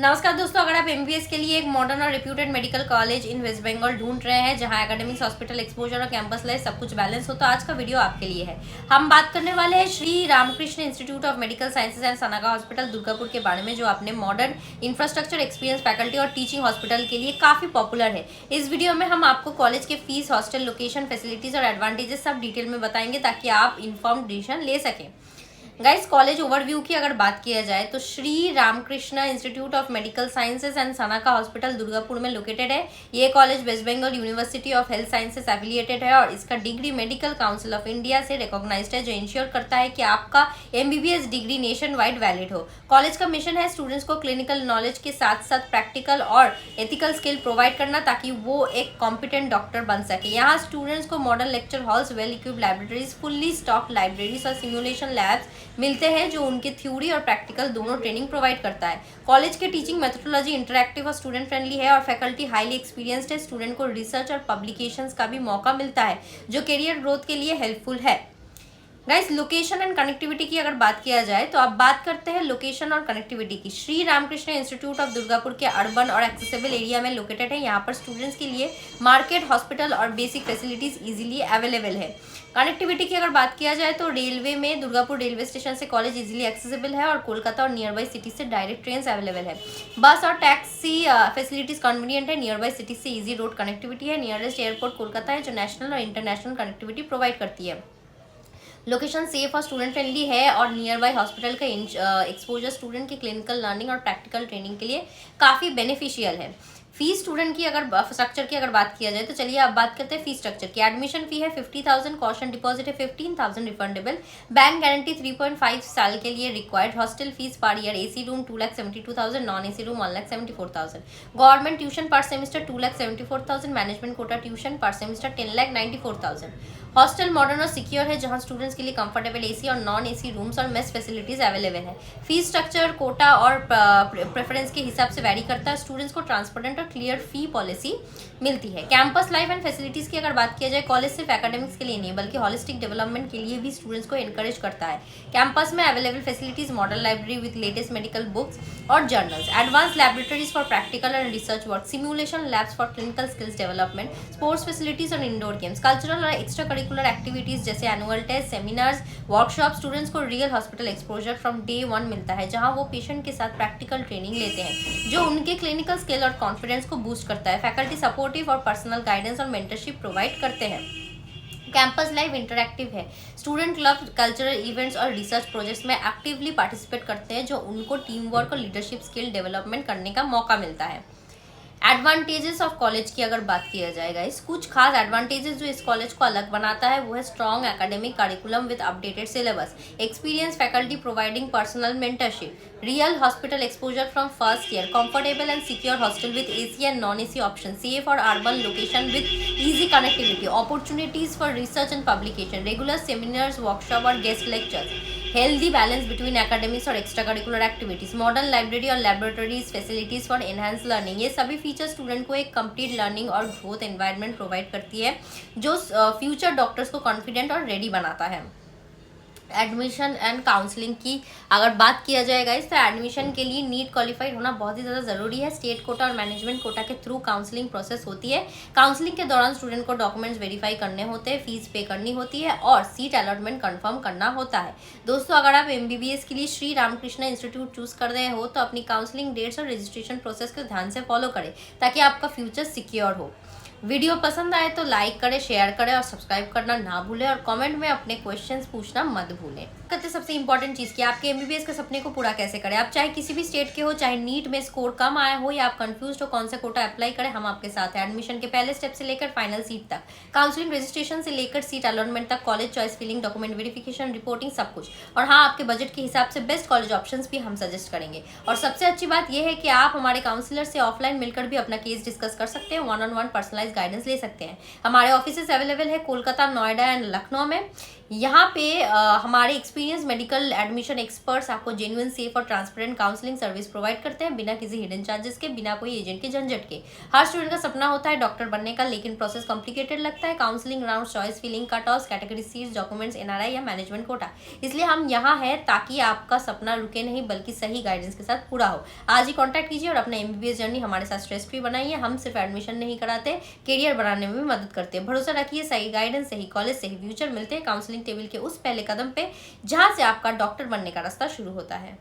नमस्कार दोस्तों, अगर आप एमबीबीएस के लिए एक मॉडर्न और reputed medical college in West Bengal ढूंढ रहे हैं जहां एकेडमिक्स, हॉस्पिटल एक्सपोजर और कैंपस लाइफ सब कुछ बैलेंस हो, तो आज का वीडियो आपके लिए है। हम बात करने वाले हैं Shri Ramakrishna institute of medical sciences and Sanaga hospital Durgapur के बारे में, जो अपने मॉडर्न इंफ्रास्ट्रक्चर, एक्सपीरियंस फैकल्टी और टीचिंग हॉस्पिटल के लिए काफी पॉपुलर है। इस वीडियो में हम आपको कॉलेज के फीस, हॉस्टल, लोकेशन, फैसिलिटीज और एडवांटेजेस सब डिटेल में बताएंगे ताकि आप इन्फॉर्म्ड डिसीजन ले सकें। गाइस, कॉलेज ओवरव्यू की अगर बात किया जाए तो Shri Ramakrishna institute of medical sciences and Sanaka hospital Durgapur में लोकेटेड है। ये college West Bengal university of health sciences affiliated है और इसका degree medical council of India से रिकॉग्नाइज्ड है, जो इंश्योर करता है कि आपका MBBS degree nationwide valid हो। कॉलेज का मिशन है स्टूडेंट्स को क्लिनिकल नॉलेज के साथ साथ प्रैक्टिकल और एथिकल स्किल प्रोवाइड करना ताकि वो एक कॉम्पिटेंट डॉक्टर बन सके। यहाँ स्टूडेंट्स को modern lecture halls, well equipped libraries, fully stock libraries और सिमुलेशन लैब्स मिलते हैं, जो उनके थ्योरी और प्रैक्टिकल दोनों ट्रेनिंग प्रोवाइड करता है। कॉलेज के टीचिंग मेथोडोलॉजी इंटरैक्टिव और स्टूडेंट फ्रेंडली है और फैकल्टी हाईली एक्सपीरियंस्ड है। स्टूडेंट को रिसर्च और पब्लिकेशंस का भी मौका मिलता है, जो करियर ग्रोथ के लिए हेल्पफुल है। गाइस, लोकेशन एंड कनेक्टिविटी की अगर बात किया जाए तो अब बात करते हैं लोकेशन और कनेक्टिविटी की। श्री रामकृष्ण इंस्टीट्यूट ऑफ दुर्गापुर के अर्बन और एक्सेसिबल एरिया में लोकेटेड है। यहाँ पर स्टूडेंट्स के लिए मार्केट, हॉस्पिटल और बेसिक फैसिलिटीज इजीली अवेलेबल है। कनेक्टिविटी की अगर बात किया जाए तो रेलवे में दुर्गापुर रेलवे स्टेशन से कॉलेज इजीली एक्सेसिबल है और कोलकाता और नियर बाई सिटी से डायरेक्ट ट्रेन अवेलेबल है। बस और टैक्सी फैसिलिटीज कन्वीनियंट है। नियर बाई सिटी से इजी रोड कनेक्टिविटी है। नियरेस्ट एयरपोर्ट कोलकाता है, जो नेशनल और इंटरनेशनल कनेक्टिविटी प्रोवाइड करती है। लोकेशन सेफ और स्टूडेंट फ्रेंडली है और नियर बाई हॉस्पिटल का एक्सपोजर स्टूडेंट की क्लिनिकल लर्निंग और प्रैक्टिकल ट्रेनिंग के लिए काफ़ी बेनिफिशियल है। फीस स्टूडेंट की अगर स्ट्रक्चर की अगर बात किया जाए तो चलिए अब बात करते हैं फीस स्ट्रक्चर की। एडमिशन फी है 50,000, कॉशन डिपॉजिट है 15,000 रिफंडेबल, बैंक गारंटी 3.5 साल के लिए required. Hostel fees per year AC room 2,72,000, non AC room 1,74,000। Government tuition पर सेमेस्टर 2,74,000, मैनेजमेंट कोटा ट्यूशन पर सेमेस्टर 10,94,000। हॉस्टल मॉडर्न और सिक्योर है, जहां स्टूडेंट्स के लिए कंफर्टेबल एसी और नॉन एसी रूम्स और मेस फैसिलिटीज अवेलेबल है। फीस स्ट्रक्चर कोटा और प्रेफरेंस के हिसाब से वैरी करता है। स्टूडेंट्स को ट्रांसपेरेंट और क्लियर फी पॉलिसी मिलती है। कैंपस लाइफ एंड फैसिलिटीज की अगर बात किया जाए, कॉलेज सिर्फ एकेडमिक्स के लिए नहीं बल्कि हॉलिस्टिक डेवलपमेंट के लिए भी स्टूडेंट्स को एनकरेज करता है। कैंपस में available facilities modern library with latest medical books और journals, advance laboratories for practical and research work, simulation labs for clinical skills development, sports facilities और इंडोर गेम्स, कल्चरल और एक्स्ट्रा करिकुलर एक्टिविटीज जैसे annual test, seminars, workshop. Students को real hospital exposure from day 1 मिलता है, जहां वो patient के साथ प्रैक्टिकल ट्रेनिंग लेते हैं, जो उनके क्लिनिकल स्किल और कॉन्फिडेंस को बूस्ट करता है। फैकल्टी सपोर्टिव और पर्सनल गाइडेंस और मेंटरशिप प्रोवाइड करते हैं। कैंपस लाइफ इंटरैक्टिव है। स्टूडेंट क्लब, कल्चरल इवेंट्स और रिसर्च प्रोजेक्ट्स में एक्टिवली पार्टिसिपेट करते हैं, जो उनको टीम वर्क और लीडरशिप स्किल डेवलपमेंट करने का मौका मिलता है। एडवांटेजेस ऑफ कॉलेज की अगर बात किया जाएगा, इस कुछ खास एडवांटेजेस जो इस कॉलेज को अलग बनाता है वो है strong academic curriculum with updated syllabus, experience faculty providing personal mentorship, real hospital exposure from first year, comfortable and secure hostel with AC and non AC option, safe और urban location with easy connectivity, opportunities for research and publication, regular seminars, workshop और guest lectures, healthy balance between academics और extracurricular activities, modern library और laboratories, facilities for enhanced learning। ये सभी feature student को एक complete learning और growth environment provide करती है, जो फ्यूचर डॉक्टर्स को कॉन्फिडेंट और रेडी बनाता है। एडमिशन एंड काउंसलिंग की अगर बात किया जाएगा तो एडमिशन के लिए नीट क्वालिफाइड होना बहुत ही ज़्यादा ज़रूरी है। स्टेट कोटा और मैनेजमेंट कोटा के थ्रू काउंसलिंग प्रोसेस होती है। काउंसलिंग के दौरान स्टूडेंट को डॉक्यूमेंट्स वेरीफाई करने होते हैं, फीस पे करनी होती है और सीट अलॉटमेंट कंफर्म करना होता है। दोस्तों, अगर आप एमबीबीएस के लिए श्री रामकृष्ण इंस्टीट्यूट चूज कर रहे हो तो अपनी काउंसलिंग डेट्स और रजिस्ट्रेशन प्रोसेस को ध्यान से फॉलो करें ताकि आपका फ्यूचर सिक्योर हो। वीडियो पसंद आए तो लाइक करें, शेयर करें और सब्सक्राइब करना ना भूलें और कमेंट में अपने क्वेश्चंस पूछना मत भूलें। कहते सबसे इंपॉर्टेंट चीज़ कि आपके एमबीबीएस के सपने को पूरा कैसे करें। आप चाहे किसी भी स्टेट के हो, चाहे नीट में स्कोर कम आया हो या आप कंफ्यूज हो कौन से कोटा अप्लाई करें, हम आपके साथ हैं। एडमिशन के पहले स्टेप से लेकर फाइनल सीट तक, काउंसलिंग रजिस्ट्रेशन से लेकर सीट अलॉटमेंट तक, college choice filling, document verification, reporting, सब कुछ। और हाँ, आपके बजट के हिसाब से बेस्ट कॉलेज ऑप्शंस भी हम सजेस्ट करेंगे। और सबसे अच्छी बात यह है कि आप हमारे काउंसलर से ऑफलाइन मिलकर भी अपना केस डिस्कस कर सकते हैं, 1-on-1 पर्सनलाइज गाइडेंस ले सकते हैं। हमारे ऑफिसेस अवेलेबल है कोलकाता, नोएडा एंड लखनऊ में। यहाँ पे हमारे एक्सपीरियंस मेडिकल एडमिशन एक्सपर्ट्स आपको जेन्युइन, सेफ और ट्रांसपेरेंट काउंसलिंग सर्विस प्रोवाइड करते हैं, बिना किसी हिडन चार्जेस के, बिना कोई एजेंट के झंझट के। हर स्टूडेंट का सपना होता है डॉक्टर बनने का, लेकिन प्रोसेस कॉम्प्लिकेटेड लगता है। Counselling round, choice filling, cut off, category seats, documents, NRI या मैनेजमेंट कोटा। इसलिए हम यहाँ है ताकि आपका सपना रुके नहीं, बल्कि सही गाइडेंस के साथ पूरा हो। आज ही कॉन्टैक्ट कीजिए और अपना एमबीबीएस जर्नी हमारे साथ स्ट्रेस फ्री बनाइए। हम सिर्फ एडमिशन नहीं कराते, करियर बनाने में भी मदद करते हैं। भरोसा रखिए, सही गाइडेंस, सही कॉलेज, सही फ्यूचर। मिलते हैं काउंसलिंग टेबल के उस पहले कदम पे जहां से आपका डॉक्टर बनने का रास्ता शुरू होता है।